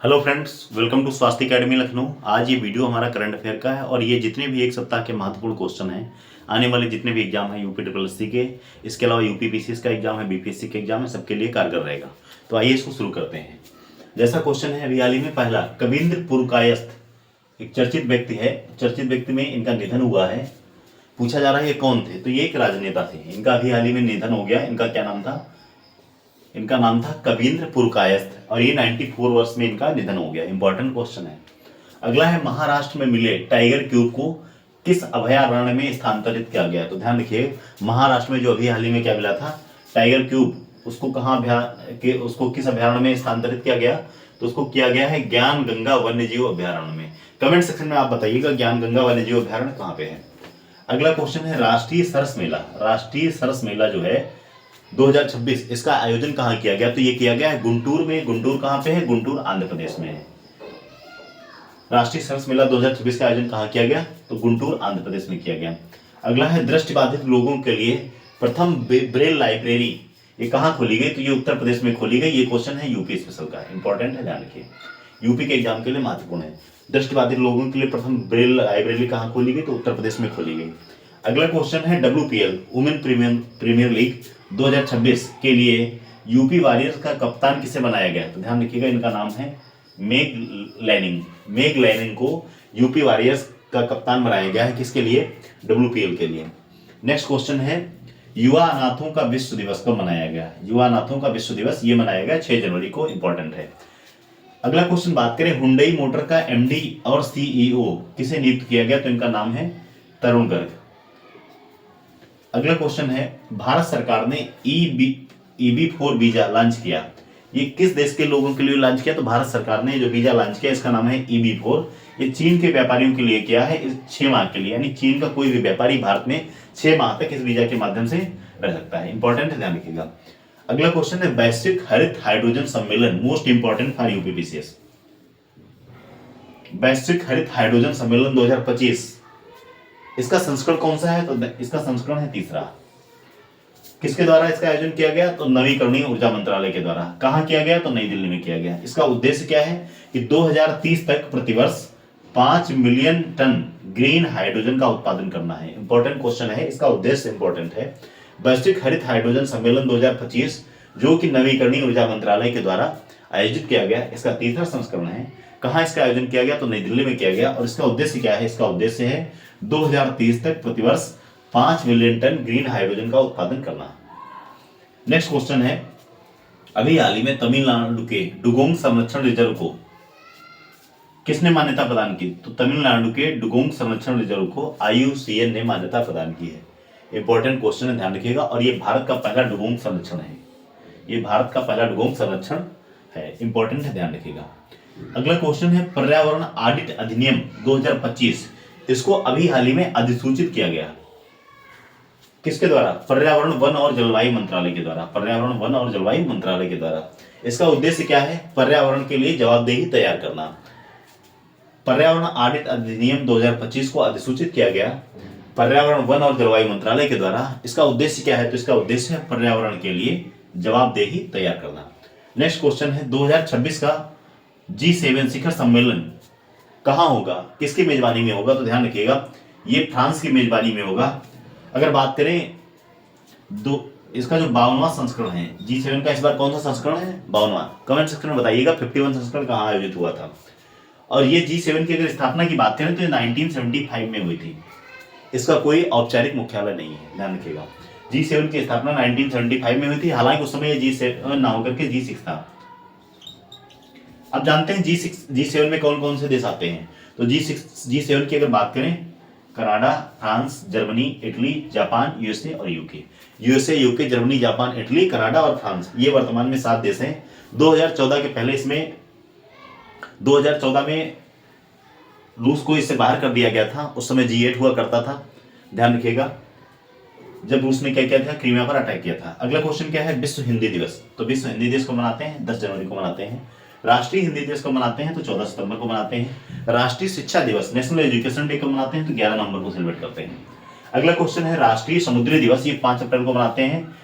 Hello friends, welcome to स्वास्थ्य academy Lucknow. आज ये वीडियो हमारा करंट अफेयर का है और ये जितने भी एक सप्ताह के महत्वपूर्ण क्वेश्चन हैं, आने वाले जितने भी एग्जाम हैं यूपी ट्रिपल एस सी के, इसके अलावा यूपी पीसीएस का एग्जाम है, बीपीएससी के एग्जाम है, सबके लिए कारगर रहेगा। तो आइए इसको शुरू करते हैं। जैसा क्वेश्चन है अभी हाल ही में पहला, कविंद्र पुरकायस्थ एक चर्चित व्यक्ति है। चर्चित व्यक्ति में इनका निधन हुआ है। पूछा जा रहा है ये कौन थे, तो ये एक राजनेता थे। इनका अभी हाल ही में निधन हो गया। इनका क्या नाम था? इनका नाम था कविंद्र पुरकायस्थ और ये 94 वर्ष में इनका निधन हो गया। इंपॉर्टेंट क्वेश्चन है। अगला है, महाराष्ट्र में मिले टाइगर क्यूब को किस अभयारण्य में स्थानांतरित किया गया? तो ध्यान रखिए, महाराष्ट्र में जो अभी हाल ही में क्या मिला था टाइगर क्यूब, उसको उसको किस अभयारण्य में स्थानांतरित किया गया? तो उसको किया गया है ज्ञान गंगा वन्यजीव अभयारण्य में। कमेंट सेक्शन में आप बताइएगा ज्ञान गंगा वन्यजीव अभयारण्य कहाँ पे है। अगला क्वेश्चन है, राष्ट्रीय सरस मेला। राष्ट्रीय सरस मेला जो है 2026, इसका आयोजन कहाँ किया गया? तो ये किया गया है गुंटूर में। गुंटूर कहाँ पे है? गुंटूर आंध्र प्रदेश में है। राष्ट्रीय सरस मेला 2026 का आयोजन कहाँ किया गया? तो गुंटूर आंध्र प्रदेश में किया गया। अगला है, दृष्टिबाधित लोगों के लिए प्रथम ब्रेल लाइब्रेरी, ये कहाँ खोली गई? तो ये उत्तर प्रदेश में खोली गई। ये क्वेश्चन है यूपी स्पेशल का, इंपॉर्टेंट है, ध्यान रखिए, यूपी के एग्जाम के लिए महत्वपूर्ण है। दृष्टिबाधित लोगों के लिए प्रथम ब्रेल लाइब्रेरी कहाँ खोली गई? तो उत्तर प्रदेश में खोली गई। अगला क्वेश्चन है, WPL वुमेन प्रीमियर लीग 2026 के लिए यूपी वॉरियर्स का कप्तान किसे बनाया गया? तो ध्यान रखिएगा, इनका नाम है मेग लैनिंग। मेग लैनिंग को यूपी वॉरियर्स का कप्तान बनाया गया है। किसके लिए? WPL के लिए। नेक्स्ट क्वेश्चन है, युवा अनाथों का विश्व दिवस कब मनाया गया? युवा अनाथों का विश्व दिवस ये मनाया गया 6 जनवरी को, इंपॉर्टेंट है। अगला क्वेश्चन बात करें, हुंडई मोटर का MD और CEO किसे नियुक्त किया गया? तो इनका नाम है तरुण गर्ग। अगला क्वेश्चन है, भारत सरकार ने EB4 वीजा लॉन्च किया, ये किस देश के लोगों के लिए लॉन्च किया? तो भारत सरकार ने जो वीजा लॉन्च किया इसका नाम है EB4। ये चीन के व्यापारियों के लिए किया है, इस 6 माह के लिए, यानी चीन का कोई भी व्यापारी भारत में 6 माह तक इस वीजा के माध्यम से रह सकता है। इंपॉर्टेंट है, ध्यान रखिएगा। अगला क्वेश्चन है, वैश्विक हरित हाइड्रोजन सम्मेलन, most important for UP PCS. वैश्विक हरित हाइड्रोजन सम्मेलन 2025, इसका संस्करण कौन सा है? तो इसका संस्करण है 3रा। किसके द्वारा इसका आयोजन किया गया? तो नवीकरणीय ऊर्जा मंत्रालय के द्वारा। कहां किया गया? तो नई दिल्ली में किया गया। इसका उद्देश्य क्या है कि 2030 तक प्रतिवर्ष 5 मिलियन टन ग्रीन हाइड्रोजन का उत्पादन करना है। इंपॉर्टेंट क्वेश्चन है, इसका उद्देश्य इंपॉर्टेंट है। वैश्विक हरित हाइड्रोजन सम्मेलन 2025 जो कि नवीकरणीय ऊर्जा मंत्रालय के द्वारा आयोजित किया गया, इसका 3रा संस्करण है। कहां इसका आयोजन किया गया? तो नई दिल्ली में किया गया। और इसका उद्देश्य क्या है? इसका उद्देश्य है 2030 तक प्रतिवर्ष 5 मिलियन टन ग्रीन हाइड्रोजन का उत्पादन करना। नेक्स्ट क्वेश्चन है, अभी हाल ही में तमिलनाडु के डुगोंग संरक्षण रिजर्व को किसने मान्यता प्रदान की? तो तमिलनाडु के डुगोंग संरक्षण रिजर्व को IUCN ने मान्यता प्रदान की है। इंपॉर्टेंट क्वेश्चन है, ध्यान रखिएगा। और ये भारत का पहला डुगोंग संरक्षण है। ये भारत का पहला डुगोंग संरक्षण है, इंपॉर्टेंट है, ध्यान रखिएगा। अगला क्वेश्चन है, पर्यावरण ऑडिट अधिनियम 2025, इसको अभी हाल ही में अधिसूचित किया गया। किसके द्वारा? पर्यावरण वन और जलवायु मंत्रालय के द्वारा। पर्यावरण वन और जलवायु मंत्रालय के द्वारा। इसका उद्देश्य क्या है? पर्यावरण के लिए जवाबदेही तैयार करना। पर्यावरण ऑडिट अधिनियम 2025 को अधिसूचित किया गया पर्यावरण वन और जलवायु मंत्रालय के द्वारा। इसका उद्देश्य क्या है? तो इसका उद्देश्य है पर्यावरण के लिए जवाबदेही तैयार करना। नेक्स्ट क्वेश्चन है, 2026 का G7 शिखर सम्मेलन कहां होगा? किसकी मेजबानी में होगा? तो ध्यान रखिएगा, ये फ्रांस की मेजबानी में होगा। अगर बात करें इसका जो 52वां संस्करण है G7 का, इस बार कौन सा संस्करण है? 52वां। कमेंट सेक्शन में बताइएगा 51 संस्करण कहां आयोजित हुआ था। और ये G7 की अगर स्थापना की बात करें तो ये 1975 में हुई थी। इसका कोई औपचारिक मुख्यालय नहीं है, ध्यान रखिएगा। G7 की स्थापना 1975 में हुई थी। हालांकि उस समय G7 ना होकर के G6 था। अब जानते हैं G7 में कौन कौन से देश आते हैं। तो G7 की अगर बात करें, Canada, France, Germany, Italy, Japan, USA और UK. USA, UK, Germany, Japan, Italy, Canada और फ्रांस, ये वर्तमान में 7 देश हैं। 2014 के पहले इसमें 2014 में रूस को इससे बाहर कर दिया गया था। उस समय G8 हुआ करता था, ध्यान रखिएगा, जब रूस ने क्या किया था? क्रीमिया पर अटैक किया था। अगला क्वेश्चन क्या है? विश्व हिंदी दिवस। तो विश्व हिंदी दिवस को मनाते हैं 10 जनवरी को मनाते हैं। राष्ट्रीय हिंदी दिवस को मनाते हैं तो 14 सितंबर को मनाते हैं। राष्ट्रीय शिक्षा दिवस, नेशनल एजुकेशन डे को मनाते हैं तो 11 नवंबर को सेलिब्रेट करते हैं। अगला क्वेश्चन है, राष्ट्रीय समुद्री दिवस, ये 5 अप्रैल को मनाते हैं,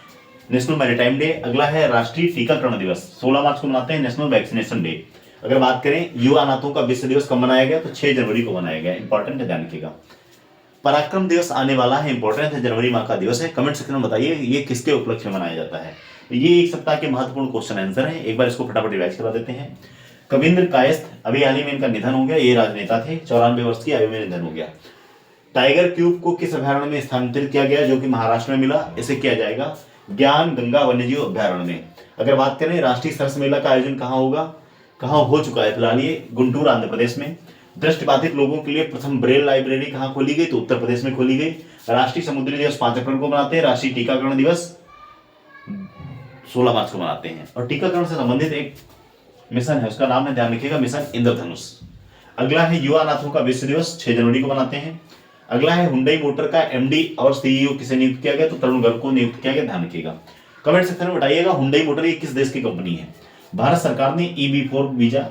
नेशनल मैरीटाइम डे। अगला है राष्ट्रीय टीकाकरण दिवस, 16 मार्च को मनाते हैं, नेशनल वैक्सीनेशन डे। अगर बात करें युवा अनाथों का विश्व दिवस कब मनाया गया, तो 6 जनवरी को मनाया गया। इंपॉर्टेंट है, ध्यान रखिएगा। पराक्रम दिवस आने वाला है, इंपॉर्टेंट है, जनवरी माह का दिवस है। कमेंट सेक्शन में बताइए ये किसके उपलक्ष्य में मनाया जाता है। ये एक सप्ताह के महत्वपूर्ण क्वेश्चन आंसर है, एक बार इसको फटाफट रिवाइज करा देते हैं। कविंद्र कायस्थ, अभी हाल ही में इनका निधन हो गया, ये राजनेता थे, 94 वर्ष की आयु में निधन हो गया। टाइगर क्यूब को किस अभ्यारण्य में स्थानांतरित किया गया, जो कि महाराष्ट्र में मिला, इसे किया जाएगा ज्ञान गंगा वन्यजीव अभ्यारण्य में। अगर बात करें राष्ट्रीय सरस मेला का आयोजन कहाँ होगा, कहाँ हो चुका है फिलहाल, ये गुंटूर आंध्र प्रदेश में। दृष्टिबाधित लोगों के लिए प्रथम ब्रेल लाइब्रेरी कहाँ खोली गई, तो उत्तर प्रदेश में खोली गई। राष्ट्रीय समुद्री दिवस 5 अप्रैल को मनाते हैं। राष्ट्रीय टीकाकरण दिवस 16 मार्च को मनाते हैं। और टीकाकरण से संबंधित एक मिशन है, उसका नाम है, ध्यान रखिएगा, मिशन इंद्रधनुष। अगला है युवा अनाथों का विश्व दिवस, 6 जनवरी को मनाते हैं। अगला है हुंडई मोटर का एमडी और सीईओ किसे नियुक्त किया गया, तो तरुण गर्ग को नियुक्त किया गया, ध्यान रखिएगा। कमेंट सेक्शन में बताइएगा हुंडई मोटर ये किस देश की कंपनी है। भारत सरकार ने EB4 वीजा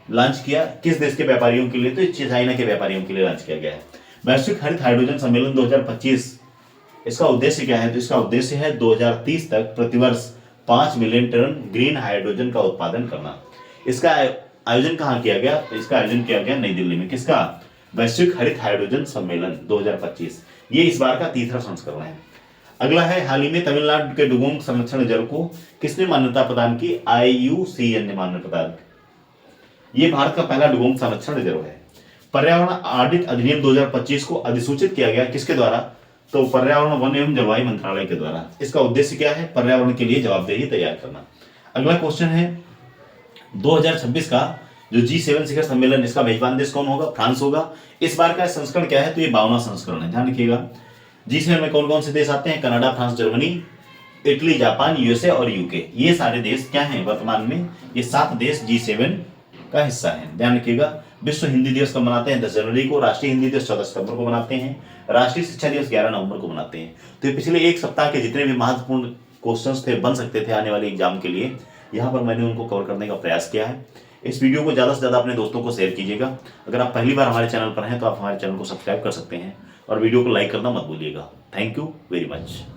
लॉन्च किया, किस देश के व्यापारियों के लिए, तो चाइना के व्यापारियों के लिए लॉन्च किया गया है। वैश्विक हरित हाइड्रोजन सम्मेलन 2025, इसका उद्देश्य क्या है, तो इसका उद्देश्य है 2030 तक प्रतिवर्ष 5 मिलियन टन ग्रीन हाइड्रोजन का उत्पादन करना। इसका आयोजन कहाँ किया गया, तो इसका आयोजन किया गया नई दिल्ली में। किसका, वैश्विक हरित हाइड्रोजन सम्मेलन 2025। ये इस बार का तीसरा संस्करण है। अगला है हाल ही में तमिलनाडु के डुगोंग संरक्षण रिजर्व को किसने मान्यता प्रदान की, IUCN ने मान्यता प्रदान। ये भारत का पहला डुगोंग संरक्षण रिजर्व है। पर्यावरण ऑडिट अधिनियम 2025 को अधिसूचित किया गया किसके द्वारा, तो पर्यावरण वन एवं जलवायु मंत्रालय के द्वारा। इसका उद्देश्य क्या है, पर्यावरण के लिए जवाबदेही तैयार करना। अगला क्वेश्चन है 2026 का जो G7 शिखर सम्मेलन, इसका मेजबान देश कौन होगा, फ्रांस होगा। इस बार का संस्करण क्या है, तो ये 52वां संस्करण है, ध्यान रखिएगा। G7 में कौन कौन से देश आते हैं, Canada, France, Germany, Italy, Japan, USA और UK। ये सारे देश क्या हैं वर्तमान में, ये 7 देश G7 का हिस्सा है, ध्यान रखिएगा। विश्व हिंदी दिवस कब मनाते हैं, 10 जनवरी को। राष्ट्रीय हिंदी दिवस 14 सितंबर को मनाते हैं। राष्ट्रीय शिक्षा दिवस 11 नवंबर को मनाते हैं। तो ये पिछले एक सप्ताह के जितने भी महत्वपूर्ण क्वेश्चंस थे, बन सकते थे आने वाले एग्जाम के लिए, यहाँ पर मैंने उनको कवर करने का प्रयास किया है। इस वीडियो को ज़्यादा से ज़्यादा अपने दोस्तों को शेयर कीजिएगा। अगर आप पहली बार हमारे चैनल पर हैं तो आप हमारे चैनल को सब्सक्राइब कर सकते हैं और वीडियो को लाइक करना मत भूलिएगा। Thank you very much.